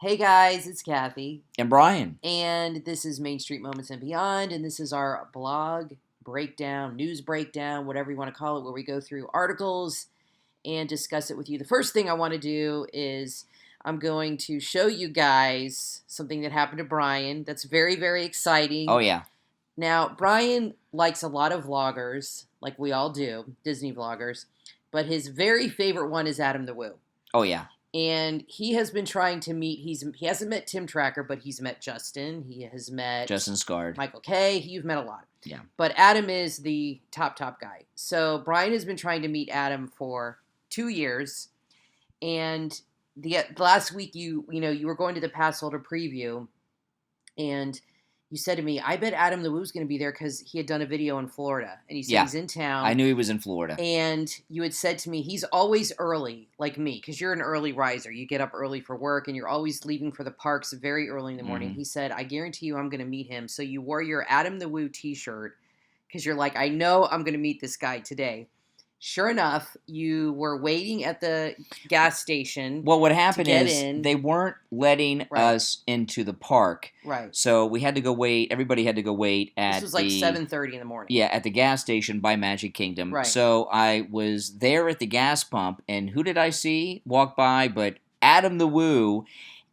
Hey guys, it's Kathy. And Brian. And this is Main Street Moments and Beyond. And this is our blog breakdown, news breakdown, whatever you want to call it, where we go through articles and discuss it with you. The first thing I want to do is I'm going to show you guys something that happened to Brian that's very, very exciting. Oh, yeah. Now, Brian likes a lot of vloggers, like we all do, Disney vloggers. But his very favorite one is Adam the Woo. Oh, yeah. And he has been trying to meet, he hasn't met Tim Tracker, but he's met Justin. He has met Justin Scard. Michael K. You've met a lot. Yeah. But Adam is the top guy. So Brian has been trying to meet Adam for 2 years. And the last week you were going to the pass holder preview, and you said to me, I bet Adam the Woo's going to be there because he had done a video in Florida. And he said he's in town. I knew he was in Florida. And you had said to me, he's always early, like me, because you're an early riser. You get up early for work, and you're always leaving for the parks very early in the morning. Mm-hmm. He said, I guarantee you I'm going to meet him. So you wore your Adam the Woo t-shirt because you're like, I know I'm going to meet this guy today. Sure enough, you were waiting at the gas station. Well, what happened is they weren't letting us into the park. Right. So we had to go wait. Everybody had to go wait at This was like 7:30 in the morning. Yeah, at the gas station by Magic Kingdom. Right. So I was there at the gas pump, and who did I see walk by but Adam the Woo?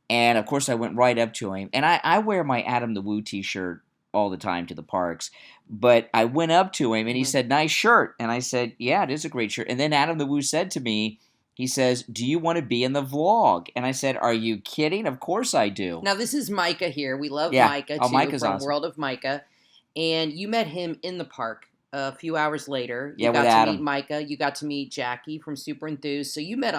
And, of course, I went right up to him. And I wear my Adam the Woo t-shirt all the time to the parks. But I went up to him, and he said, nice shirt. And I said, yeah, it is a great shirt. And then Adam the Woo said to me, he says, do you want to be in the vlog? And I said, are you kidding? Of course I do. Now, this is Micah here. We love Micah, too, Micah's from awesome. World of Micah. And you met him in the park a few hours later. You with got Adam. to meet Micah. You got to meet Jackie from Super Enthused. So you met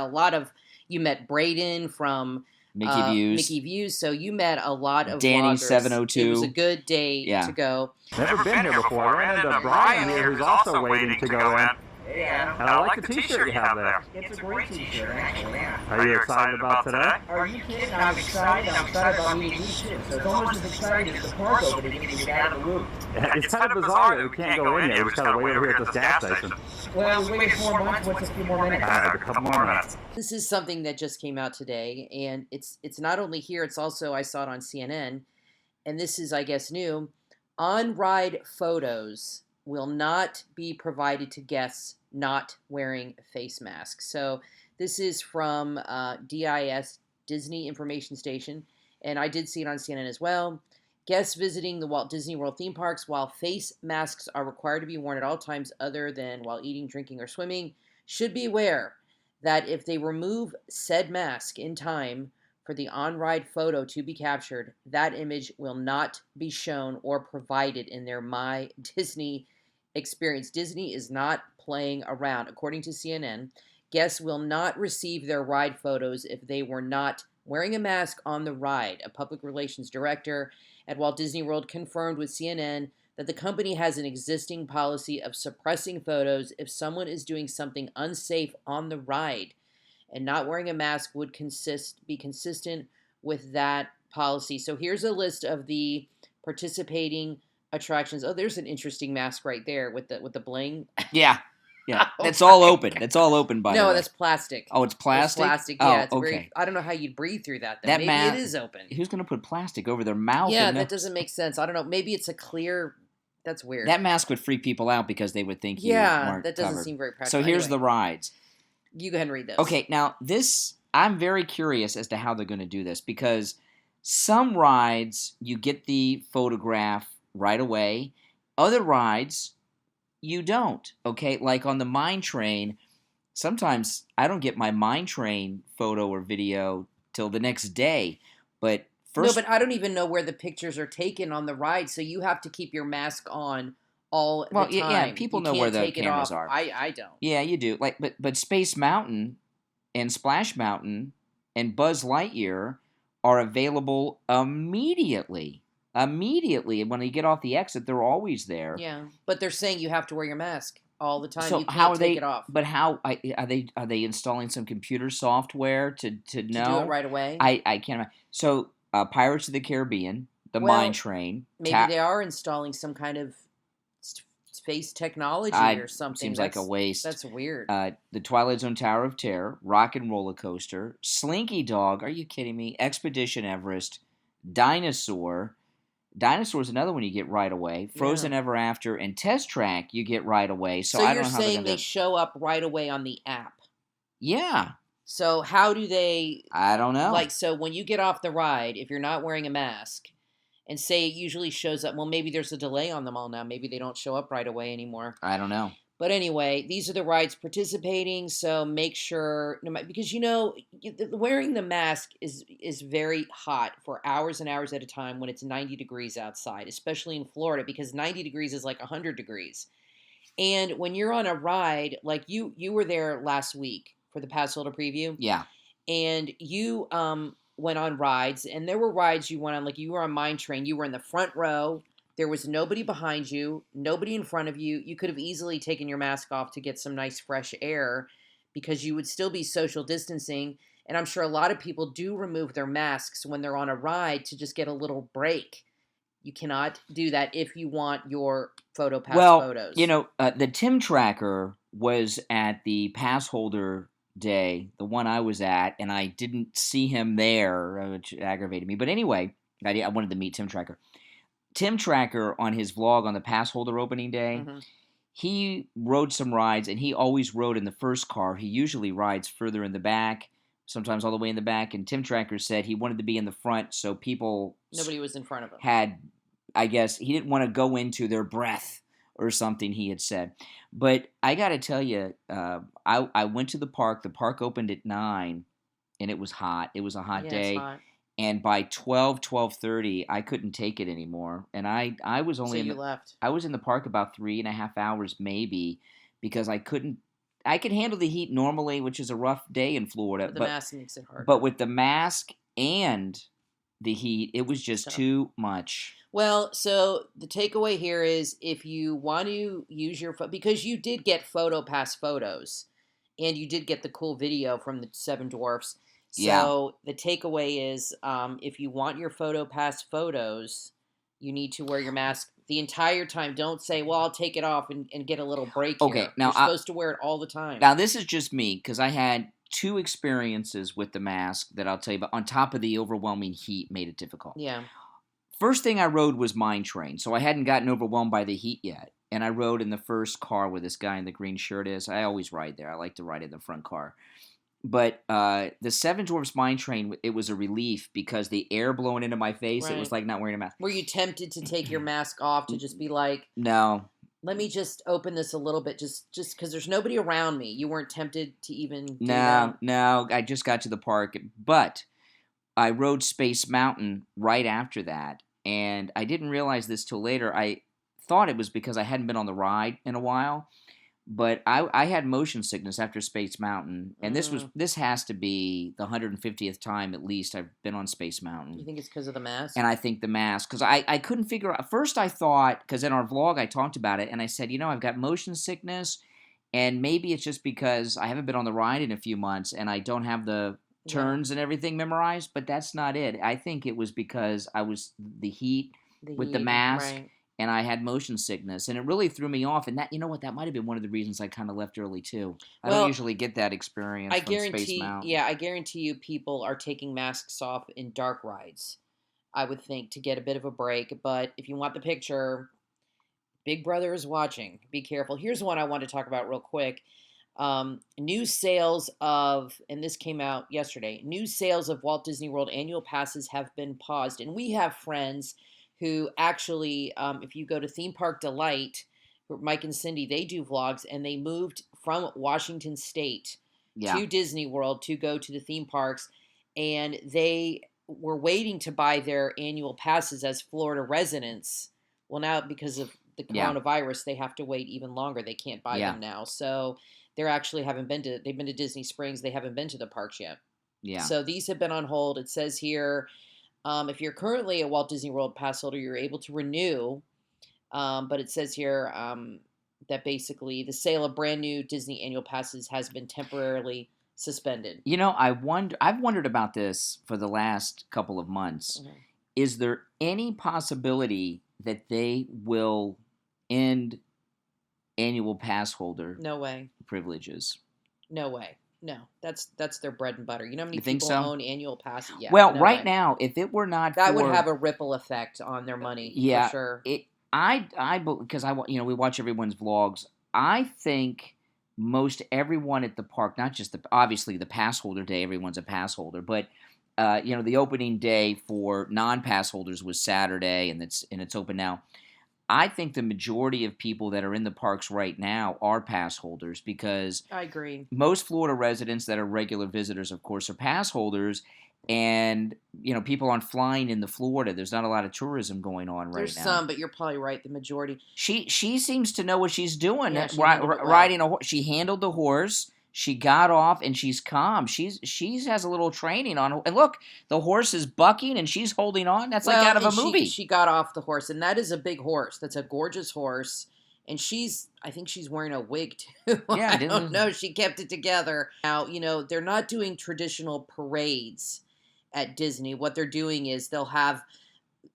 you met Braden from Mickey Views. So you met a lot of Danny vloggers. 702. It was a good day to go. Never been here before. I ran into Brian here, who's also waiting to go in. Hey, Adam. And I like the t-shirt you have there. It's a great t-shirt, actually, yeah. Are you excited about today? Are you kidding? I'm excited. I'm excited about meeting you, too. So it's almost as exciting as the park opening to get out of the loop. It's kind of bizarre that we can't go in yet. We just got to wait over here at this gas station. Well, we waited 4 months. What's a few more minutes? All right, a couple more minutes. This is something that just came out today, and it's not only here, it's also, I saw it on CNN, and this is, I guess, new. On-ride photos will not be provided to guests not wearing a face mask. So this is from DIS, Disney Information Station, and I did see it on CNN as well. Guests visiting the Walt Disney World theme parks, while face masks are required to be worn at all times other than while eating, drinking, or swimming, should be aware that if they remove said mask in time for the on-ride photo to be captured, that image will not be shown or provided in their My Disney experience. Disney is not playing around. According to CNN, guests will not receive their ride photos if they were not wearing a mask on the ride. A public relations director at Walt Disney World confirmed with CNN that the company has an existing policy of suppressing photos if someone is doing something unsafe on the ride, and not wearing a mask would be consistent with that policy. So here's a list of the participating attractions. Oh, there's an interesting mask right there with the bling. Yeah. It's all open. It's all open, by the way. No, that's plastic. Oh, it's plastic? It's plastic, yeah. Oh, okay. I don't know how you'd breathe through that, though. Maybe it is open. Who's going to put plastic over their mouth? Yeah, that doesn't make sense. I don't know. Maybe it's a clear... That's weird. That mask would freak people out because they would think you weren't that doesn't covered. Seem very practical. So here's anyway, the rides. You go ahead and read those. Okay, now this... I'm very curious as to how they're going to do this, because some rides, you get the photograph right away. Other rides, you don't, okay? Like on the Mine Train, sometimes I don't get my Mine Train photo or video till the next day. But first... No, but I don't even know where the pictures are taken on the ride, so you have to keep your mask on all the time. Yeah, people know where the cameras are. I don't. Yeah, you do. But Space Mountain and Splash Mountain and Buzz Lightyear are available immediately. Immediately. When you get off the exit, they're always there. Yeah, but they're saying you have to wear your mask all the time. So you can't how are take it off. But how are they installing some computer software to know? To do it right away? I can't imagine. So Pirates of the Caribbean, the Mine Train. Maybe they are installing some kind of space technology or something. Seems like a waste. That's weird. The Twilight Zone Tower of Terror, Rock and Roller Coaster, Slinky Dog. Are you kidding me? Expedition Everest, Dinosaur. Dinosaur's another one you get right away. Frozen Ever After and Test Track you get right away. So I don't you're know how saying they show up right away on the app? Yeah. So how do they? I don't know. Like, so when you get off the ride, if you're not wearing a mask, and say it usually shows up, well, maybe there's a delay on them all now. Maybe they don't show up right away anymore. I don't know. But anyway, these are the rides participating, so make sure, because wearing the mask is very hot for hours and hours at a time when it's 90 degrees outside, especially in Florida, because 90 degrees is like 100 degrees. And when you're on a ride, like you were there last week for the Pass Holder preview. Yeah. And you went on rides, and there were rides you went on, like you were on Mine Train, you were in the front row. There was nobody behind you, nobody in front of you. You could have easily taken your mask off to get some nice fresh air because you would still be social distancing. And I'm sure a lot of people do remove their masks when they're on a ride to just get a little break. You cannot do that if you want your PhotoPass photos. The Tim Tracker was at the Pass Holder day, the one I was at, and I didn't see him there, which aggravated me. But anyway, I wanted to meet Tim Tracker. Tim Tracker, on his vlog on the Pass Holder opening day, he rode some rides, and he always rode in the first car. He usually rides further in the back, sometimes all the way in the back. And Tim Tracker said he wanted to be in the front so nobody was in front of him. I guess, he didn't want to go into their breath or something, he had said. But I got to tell you, I went to the park. The park opened at 9, and it was hot. It was a hot day. It's hot. And by 12:30, I couldn't take it anymore. And I was only left. I was in the park about 3.5 hours maybe because I could handle the heat normally, which is a rough day in Florida. But the mask makes it hard. But with the mask and the heat, it was just too much. Well, so the takeaway here is if you want to use your because you did get PhotoPass photos, and you did get the cool video from the Seven Dwarfs. So the takeaway is if you want your PhotoPass photos, you need to wear your mask the entire time. Don't say, well, I'll take it off and get a little break here. Okay, now you're supposed to wear it all the time. Now, this is just me because I had 2 experiences with the mask that I'll tell you about. On top of the overwhelming heat made it difficult. Yeah. First thing I rode was Mine Train, so I hadn't gotten overwhelmed by the heat yet. And I rode in the first car where this guy in the green shirt is. I always ride there. I like to ride in the front car. But the Seven Dwarfs Mine Train, it was a relief because the air blowing into my face, It was like not wearing a mask. Were you tempted to take your mask off to just be like, no, let me just open this a little bit just because there's nobody around me? You weren't tempted to even do that? No, I just got to the park. But I rode Space Mountain right after that, and I didn't realize this till later. I thought it was because I hadn't been on the ride in a while. But I had motion sickness after Space Mountain, and this has to be the 150th time at least I've been on Space Mountain. You think it's because of the mask? And I think the mask, because I couldn't figure out. First I thought, because in our vlog I talked about it, and I said, I've got motion sickness, and maybe it's just because I haven't been on the ride in a few months, and I don't have the turns and everything memorized, but that's not it. I think it was because I was the heat with the mask. Right. And I had motion sickness, and it really threw me off. And that, that might have been one of the reasons I kind of left early too. I don't usually get that experience from Space Mountain. Yeah, I guarantee you, people are taking masks off in dark rides. I would think to get a bit of a break. But if you want the picture, Big Brother is watching. Be careful. Here's one I want to talk about real quick. New sales of, and this came out yesterday. New sales of Walt Disney World annual passes have been paused, and we have friends who actually, if you go to Theme Park Delight, Mike and Cindy, they do vlogs, and they moved from Washington State to Disney World to go to the theme parks, and they were waiting to buy their annual passes as Florida residents. Well, now because of the coronavirus, they have to wait even longer. They can't buy them now. So they're actually they've been to Disney Springs. They haven't been to the parks yet. Yeah. So these have been on hold. It says here, if you're currently a Walt Disney World pass holder, you're able to renew. But it says here that basically the sale of brand new Disney annual passes has been temporarily suspended. I've wondered about this for the last couple of months. Mm-hmm. Is there any possibility that they will end annual pass holder No way. privileges. No way. No, that's their bread and butter. You know how many You think people so? own annual passes? Yeah. Well, No right way. now, if it were not That would for have a ripple effect on their money for yeah, sure. because we watch everyone's vlogs. I think most everyone at the park, not just obviously the pass holder day, everyone's a pass holder, but the opening day for non-pass holders was Saturday, and it's open now. I think the majority of people that are in the parks right now are pass holders because I agree. most Florida residents that are regular visitors, of course, are pass holders. And, people aren't flying into Florida. There's not a lot of tourism going on right There's now. some, but you're probably right. The majority. She seems to know what she's doing. Yeah, she handled it well. Riding a horse. She handled the horse. She got off and she's calm. She has a little training on. And look, the horse is bucking and she's holding on. That's like out of a movie. She got off the horse, and that is a big horse. That's a gorgeous horse. And I think she's wearing a wig too. Yeah, I don't know. She kept it together. Now, they're not doing traditional parades at Disney. What they're doing is they'll have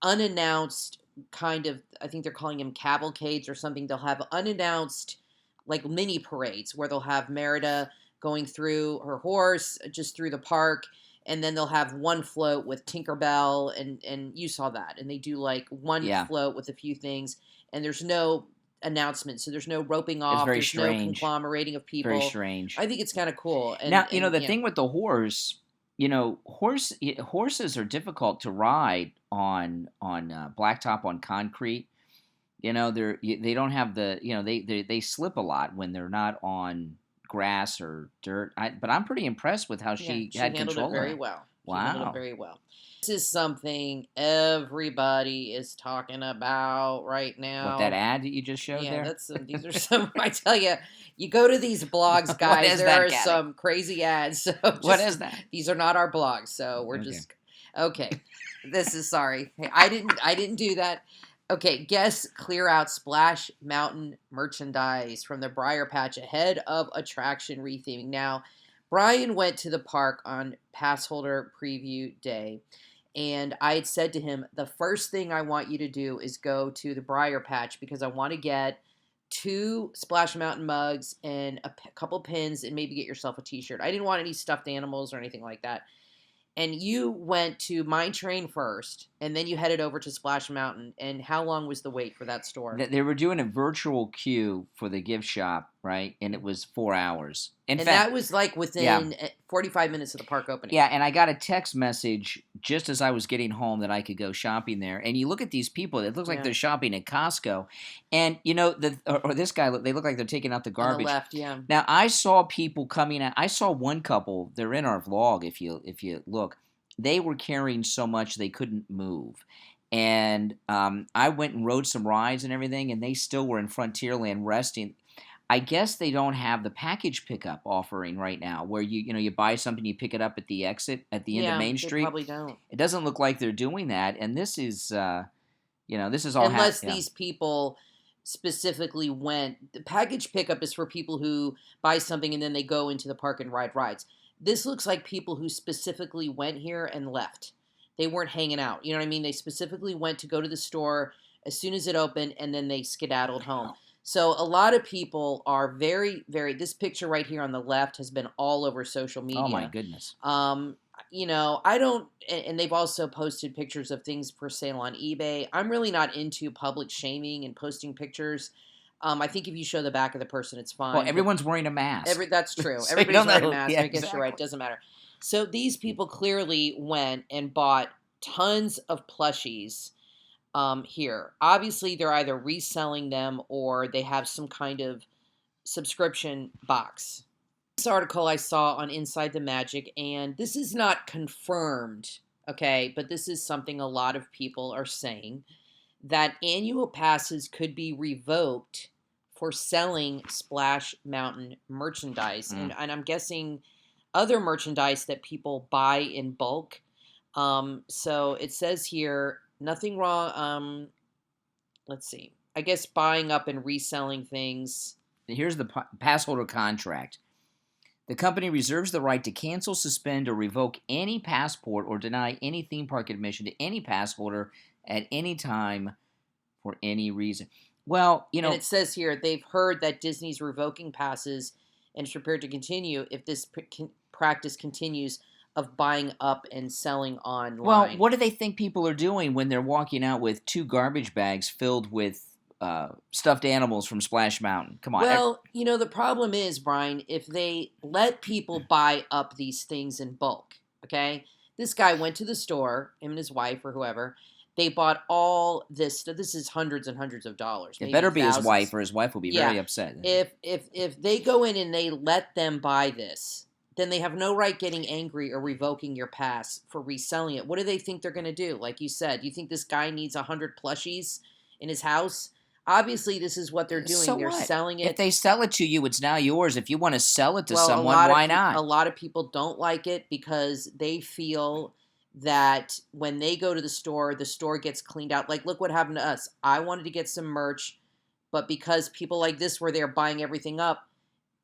unannounced kind of, I think they're calling them cavalcades or something. They'll have unannounced like mini parades where they'll have Merida going through her horse just through the park. And then they'll have one float with Tinkerbell, and you saw that. And they do like one float with a few things, and there's no announcement, so there's no roping off. Very there's strange. No conglomerating of people. Very strange. I think it's kind of cool. And, now, the thing with the horse, horses are difficult to ride on blacktop, on concrete. They don't have the they slip a lot when they're not on grass or dirt. But I'm pretty impressed with how she had handled control. It very well. Wow. She handled it very well. This is something everybody is talking about right now. What, that ad that you just showed there? Yeah, these are some. I tell you, you go to these blogs, guys. There are some crazy ads. So what is that? These are not our blogs, so we're just okay. This is sorry. Hey, I didn't do that. Okay, guests clear out Splash Mountain merchandise from the Briar Patch ahead of attraction retheming. Now, Brian went to the park on pass holder preview day, and I had said to him, the first thing I want you to do is go to the Briar Patch because I want to get 2 Splash Mountain mugs and a couple pins and maybe get yourself a t-shirt. I didn't want any stuffed animals or anything like that. And you went to Mine Train first, and then you headed over to Splash Mountain. And how long was the wait for that store? They were doing a virtual queue for the gift shop, right? And it was 4 hours. And that was like within 45 minutes of the park opening. Yeah, and I got a text message just as I was getting home that I could go shopping there. And you look at these people, it looks like they're shopping at Costco. And, or this guy, they look like they're taking out the garbage. On the left, yeah. Now, I saw people coming out. I saw one couple, they're in our vlog if you look. They were carrying so much they couldn't move. And I went and rode some rides and everything, and they still were in Frontierland resting. I guess they don't have the package pickup offering right now, where you buy something, you pick it up at the exit at the end of Main Street. They probably don't. It doesn't look like they're doing that, and this is this is all unless these people specifically went. The package pickup is for people who buy something and then they go into the park and ride rides. This looks like people who specifically went here and left. They weren't hanging out. You know what I mean? They specifically went to go to the store as soon as it opened, and then they skedaddled home. So a lot of people are very, very. This picture right here on the left has been all over social media. Oh my goodness. I don't, and they've also posted pictures of things for sale on eBay. I'm really not into public shaming and posting pictures. I think if you show the back of the person, it's fine. Well, everyone's wearing a mask. That's true. So Everybody's wearing a mask. Yeah, I guess you're right. It doesn't matter. So these people clearly went and bought tons of plushies here. Obviously, they're either reselling them or they have some kind of subscription box. This article I saw on Inside the Magic, and this is not confirmed, okay, but this is something a lot of people are saying, that annual passes could be revoked for selling Splash Mountain merchandise. And I'm guessing other merchandise that people buy in bulk. So it says here, nothing wrong. Let's see. I guess buying up and reselling things. Here's the pass holder contract. The company reserves the right to cancel, suspend, or revoke any passport or deny any theme park admission to any pass holder at any time for any reason. Well, And it says here they've heard that Disney's revoking passes and is prepared to continue if this practice continues of buying up and selling online. well, what do they think people are doing when they're walking out with 2 garbage bags filled with stuffed animals from Splash Mountain? Come on. Well, the problem is, Brian, if they let people buy up these things in bulk, okay? This guy went to the store, him and his wife or whoever. They bought all this stuff. This is hundreds and hundreds of dollars. It better be his wife, or his wife will be very upset. If they go in and they let them buy this, then they have no right getting angry or revoking your pass for reselling it. What do they think they're going to do? Like you said, you think this guy needs 100 plushies in his house? Obviously, this is what they're doing. So they're what? selling it. If they sell it to you, it's now yours. If you want to sell it to someone, why not? A lot of people don't like it because they feel that when they go to the store gets cleaned out. Like, look what happened to us. I wanted to get some merch, but because people like this were there buying everything up,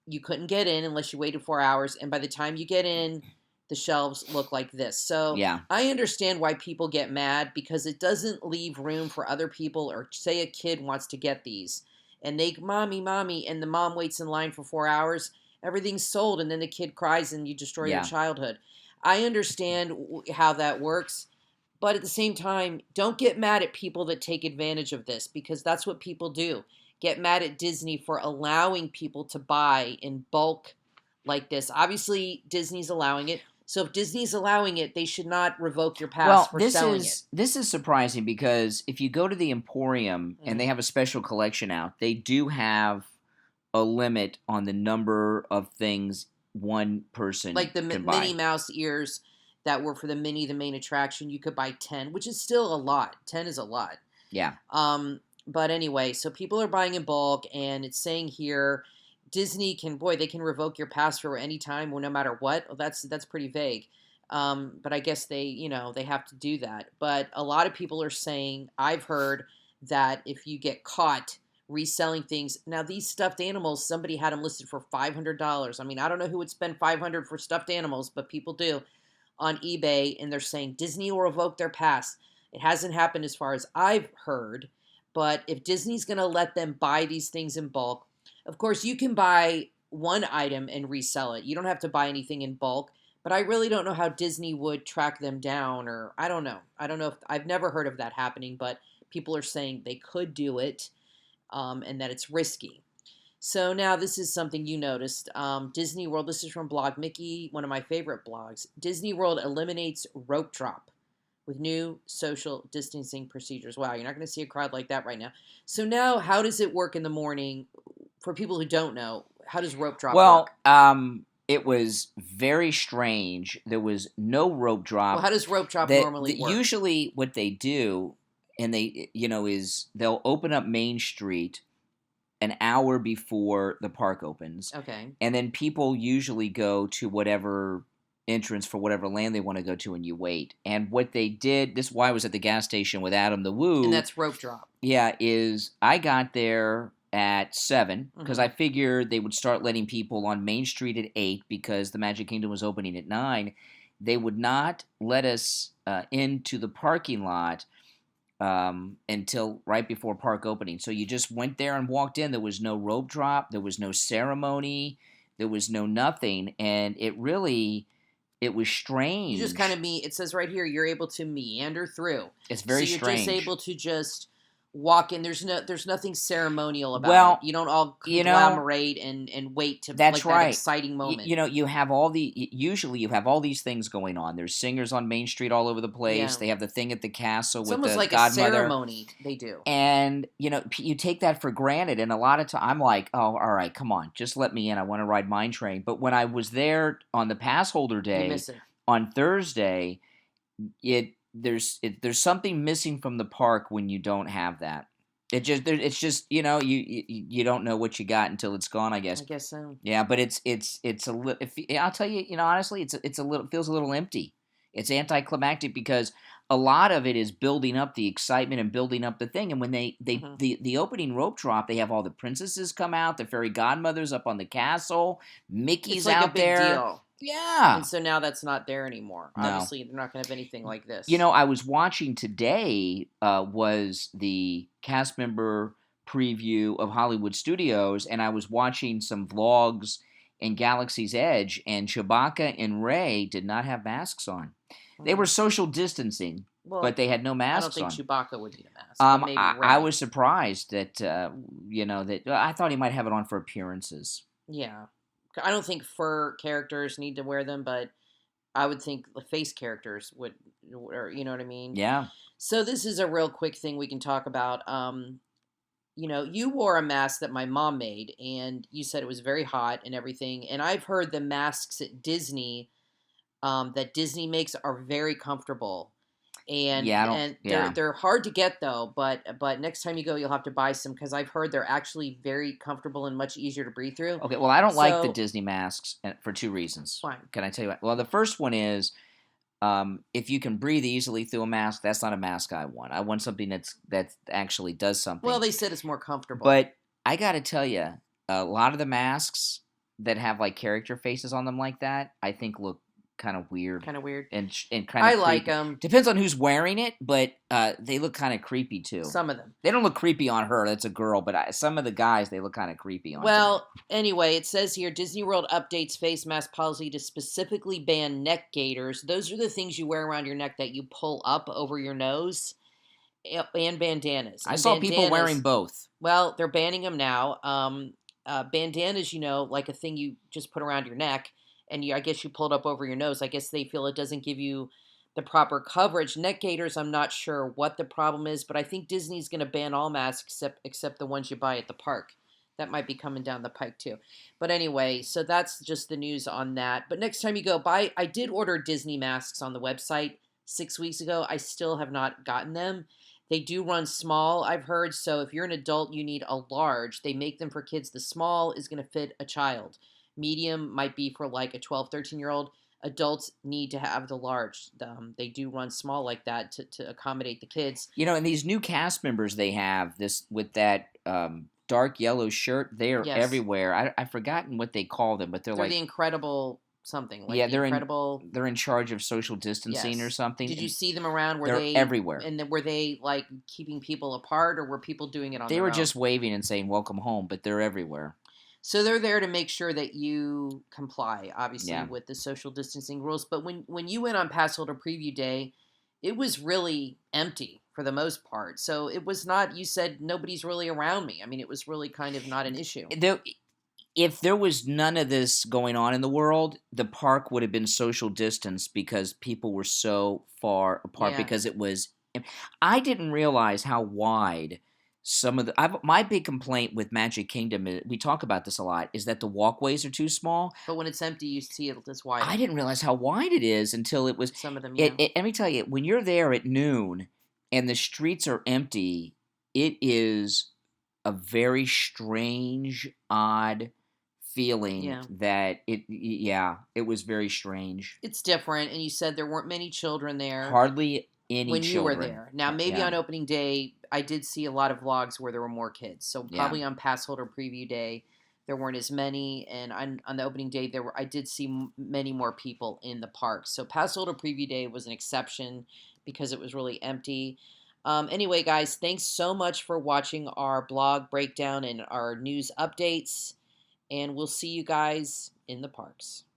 you couldn't get in unless you waited 4 hours. And by the time you get in, the shelves look like this. So yeah. I understand why people get mad because it doesn't leave room for other people, or say a kid wants to get these and they, mommy, and the mom waits in line for 4 hours. Everything's sold. And then the kid cries and you destroy your childhood. I understand how that works, but at the same time, don't get mad at people that take advantage of this because that's what people do. Get mad at Disney for allowing people to buy in bulk like this. Obviously, Disney's allowing it. So if Disney's allowing it, they should not revoke your pass for selling it. This is surprising because if you go to the Emporium and they have a special collection out, they do have a limit on the number of things one person like the can buy. Minnie Mouse ears that were for the main attraction. You could buy 10, which is still a lot. 10 is a lot. Yeah. But anyway, so people are buying in bulk, and it's saying here Disney they can revoke your pass for any time or no matter what. Well, that's pretty vague. But I guess they have to do that. But a lot of people are saying, I've heard that if you get caught reselling things. Now, these stuffed animals, somebody had them listed for $500. I mean, I don't know who would spend $500 for stuffed animals, but people do on eBay, and they're saying Disney will revoke their pass. It hasn't happened as far as I've heard, but if Disney's going to let them buy these things in bulk, of course, you can buy one item and resell it. You don't have to buy anything in bulk, but I really don't know how Disney would track them down, or I don't know. I don't know if I've never heard of that happening, but people are saying they could do it. And that it's risky. So now this is something you noticed. Disney World, this is from Blog Mickey, one of my favorite blogs. Disney World eliminates rope drop with new social distancing procedures. Wow, you're not going to see a crowd like that right now. So now how does it work in the morning? For people who don't know, how does rope drop work? It was very strange. There was no rope drop. Well, how does rope drop normally work? Usually what they do, and is they'll open up Main Street an hour before the park opens. Okay. And then people usually go to whatever entrance for whatever land they want to go to, and you wait. And what they did, this is why I was at the gas station with Adam the Woo. And that's rope drop. Yeah, is I got there at 7 because I figured they would start letting people on Main Street at 8 because the Magic Kingdom was opening at 9. They would not let us into the parking lot until right before park opening. So you just went there and walked in. There was no rope drop. There was no ceremony. There was no nothing. And it was strange. You just kind of it says right here, you're able to meander through. It's very strange. So you're just able to just walk in. There's nothing ceremonial about it. You don't all conglomerate and wait to that's right. That exciting moment. You have usually you have all these things going on. There's singers on Main Street all over the place. Yeah. They have the thing at the castle with the godmother. It's almost like a ceremony they do. And, you take that for granted. And a lot of time I'm like, oh, all right, come on. Just let me in. I want to ride Mine Train. But when I was there on the pass holder day on Thursday, there's something missing from the park when you don't have that. It's just you don't know what you got until it's gone, I guess. I guess so. Yeah, but it's a little. I'll tell you, honestly, it's a little feels a little empty. It's anticlimactic because a lot of it is building up the excitement and building up the thing. And when the opening rope drop, they have all the princesses come out, the fairy godmothers up on the castle, Mickey's like out a big there. Deal. Yeah. And so now that's not there anymore. No. Obviously, they're not going to have anything like this. I was watching today was the cast member preview of Hollywood Studios, and I was watching some vlogs in Galaxy's Edge, and Chewbacca and Rey did not have masks on. They were social distancing, Well, but they had no I don't masks think on. Chewbacca would need a mask, but maybe Rey. I was surprised that that I thought he might have it on for appearances. Yeah, I don't think fur characters need to wear them, but I would think the face characters would, or you know what I mean? Yeah. So this is a real quick thing we can talk about. You wore a mask that my mom made, and you said it was very hot and everything. And I've heard the masks at Disney that Disney makes are very comfortable, and Yeah, I don't. and Yeah. they're hard to get though. But next time you go, you'll have to buy some because I've heard they're actually very comfortable and much easier to breathe through. Okay. Well, I don't like the So Disney masks for two reasons. fine. Can I tell you what? Well, the first one is if you can breathe easily through a mask, that's not a mask I want. I want something that actually does something. Well, they said it's more comfortable. But I got to tell you, a lot of the masks that have like character faces on them like that, I think look kind of weird. Kind of weird. And kind of I like creepy. them. Depends on who's wearing it, but they look kind of creepy too. Some of them. They don't look creepy on her. That's a girl. But some of the guys, they look kind of creepy on. Well, anyway, it says here Disney World updates face mask policy to specifically ban neck gaiters. Those are the things you wear around your neck that you pull up over your nose, and bandanas. I And saw people wearing both. Well, they're banning them now. Bandanas, like a thing you just put around your neck, and I guess you pull it up over your nose. I guess they feel it doesn't give you the proper coverage. Neck gaiters, I'm not sure what the problem is, but I think Disney's going to ban all masks except the ones you buy at the park. That might be coming down the pike too. But anyway, so that's just the news on that. But next time you go buy, I did order Disney masks on the website 6 weeks ago. I still have not gotten them. They do run small, I've heard. So if you're an adult, you need a large. They make them for kids. The small is going to fit a child. Medium might be for like a 12, 13-year-old. Adults need to have the large. They do run small like that to accommodate the kids. And these new cast members they have this with that dark yellow shirt, they are everywhere. I've forgotten what they call them, but they're like the Incredible something. Like they're Incredible. They're in charge of social distancing or something. Did you see them around? They're everywhere. And were they like keeping people apart, or were people doing it on They their were own? just waving and saying "Welcome home," but they're everywhere. So they're there to make sure that you comply, obviously, with the social distancing rules. But when you went on Passholder Preview Day, it was really empty for the most part. So it was not, you said, nobody's really around me. I mean, it was really kind of not an issue. If there was none of this going on in the world, the park would have been social distance because people were so far apart because it was... I didn't realize how wide... my big complaint with Magic Kingdom, we talk about this a lot, is that the walkways are too small. But when it's empty, you see it this wide. I didn't realize how wide it is until it was... Some of them, let me tell you, when you're there at noon and the streets are empty, it is a very strange, odd feeling that it was very strange. It's different, and you said there weren't many children there. Hardly any when children. You were there. Now, maybe on opening day, I did see a lot of vlogs where there were more kids. So probably on Passholder Preview Day, there weren't as many, and on the opening day, I did see many more people in the park. So Passholder Preview Day was an exception because it was really empty. Anyway, guys, thanks so much for watching our blog breakdown and our news updates, and we'll see you guys in the parks.